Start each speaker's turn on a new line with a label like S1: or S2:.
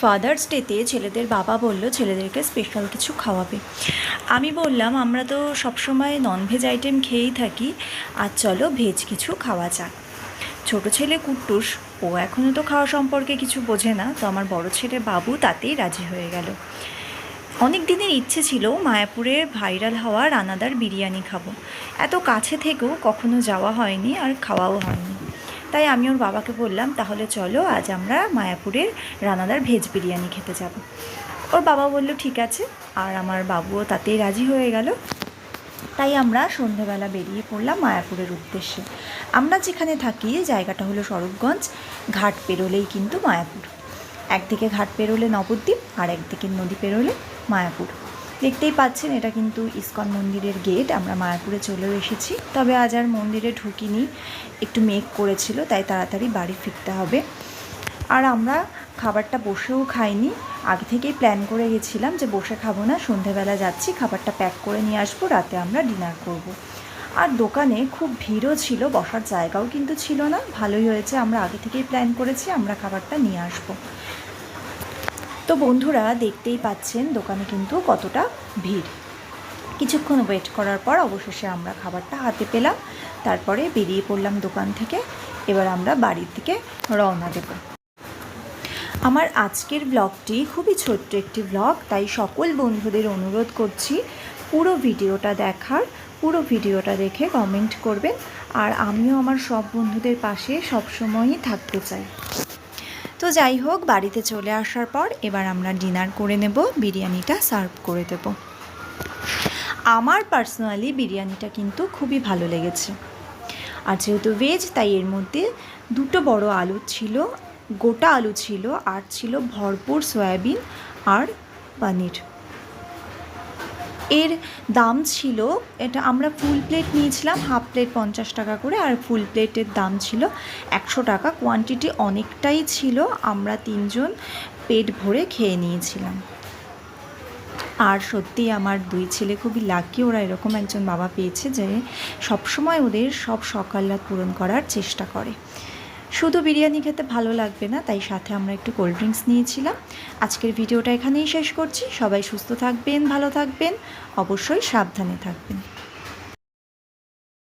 S1: Father's ডেতে ছেলেদের বাবা বলল ছেলেদেরকে স্পেশাল কিছু খাওয়াবে। আমি বললাম আমরা তো সবসময় ননভেজ আইটেম খেয়েই থাকি, আর চলো ভেজ কিছু খাওয়া যাক। ছোটো ছেলে কুট্টুস, ও এখনও তো খাওয়া সম্পর্কে কিছু বোঝে না, তো আমার বড় ছেলে বাবু তাতেই রাজি হয়ে গেল। অনেক দিনের ইচ্ছে ছিল মায়াপুরে ভাইরাল হওয়া রানাদার বিরিয়ানি খাবো। এত কাছে থেকেও কখনো যাওয়া হয়নি আর খাওয়াও হয়নি। তাই আমি ওর বাবাকে বললাম, তাহলে চলো আজ আমরা মায়াপুরের রানাদার ভেজ বিরিয়ানি খেতে যাব। ওর বাবা বলল ঠিক আছে, আর আমার বাবুও তাতেই রাজি হয়ে গেল। তাই আমরা সন্ধেবেলা বেরিয়ে পড়লাম মায়াপুরের উদ্দেশ্যে। আমরা যেখানে থাকি জায়গাটা হলো স্বরূপগঞ্জ, ঘাট পেরোলেই কিন্তু মায়াপুর। একদিকে ঘাট পেরোলে নবদ্বীপ, আর একদিকে নদী পেরোলে মায়াপুর। দেখতেই পাচ্ছেন এটা কিন্তু ইস্কন মন্দিরের গেট। আমরা মায়াপুরে চলেও এসেছি, তবে আজ আর মন্দিরে ঢুকিনি, একটু মেঘ করেছিল, তাই তাড়াতাড়ি বাড়ি ফিরতে হবে। আর আমরা খাবারটা বসেও খাইনি, আগে থেকেই প্ল্যান করে গেছিলাম যে বসে খাবো না, সন্ধেবেলা যাচ্ছি, খাবারটা প্যাক করে নিয়ে আসবো, রাতে আমরা ডিনার করব। আর দোকানে খুব ভিড়ও ছিল, বসার জায়গাও কিন্তু ছিল না। ভালোই হয়েছে, আমরা আগে থেকেই প্ল্যান করেছি আমরা খাবারটা নিয়ে আসবো। তো বন্ধুরা দেখতেই পাচ্ছেন দোকানে কিন্তু কতটা ভিড়। কিছুক্ষণ ওয়েট করার পর অবশেষে আমরা খাবারটা হাতে পেলাম, তারপরে বেরিয়ে পড়লাম দোকান থেকে। এবার আমরা বাড়ির দিকে রওনা দেব। আমার আজকের ব্লগটি খুবই ছোট্ট একটি ব্লগ, তাই সকল বন্ধুদের অনুরোধ করছি পুরো ভিডিওটা দেখার। পুরো ভিডিওটা দেখে কমেন্ট করবেন, আর আমিও আমার সব বন্ধুদের পাশে সবসময়ই থাকতে চাই। তো যাই হোক, বাড়িতে চলে আসার পর এবার আমরা ডিনার করে নেব, বিরিয়ানিটা সার্ভ করে দেব। আমার পার্সোনালি বিরিয়ানিটা কিন্তু খুবই ভালো লেগেছে। আর যেহেতু ভেজ, তাই এর মধ্যে দুটো বড় আলু ছিল, গোটা আলু ছিল, আর ছিল ভরপুর সয়াবিন আর পনির। এর দাম ছিল, এটা আমরা ফুল প্লেট নিয়েছিলাম, হাফ প্লেট 50 টাকা করে, আর ফুল প্লেটের দাম ছিল 100 টাকা। কোয়ান্টিটি অনেকটাই ছিল, আমরা 3 জন পেট ভরে খেয়ে নিয়েছিলাম। আর সত্যিই আমার 2 ছেলে খুবই লাকি, ওরা এরকম একজন বাবা পেয়েছে যে সবসময় ওদের সব সকাল্লাদ পূরণ করার চেষ্টা করে। শুধু বিরিয়ানি খেতে ভালো লাগবে না, তাই সাথে আমরা একটু কোল্ড ড্রিঙ্কস নিয়েছিলাম। আজকের ভিডিওটা এখানেই শেষ করছি। সবাই সুস্থ থাকবেন, ভালো থাকবেন, অবশ্যই সাবধানে থাকবেন।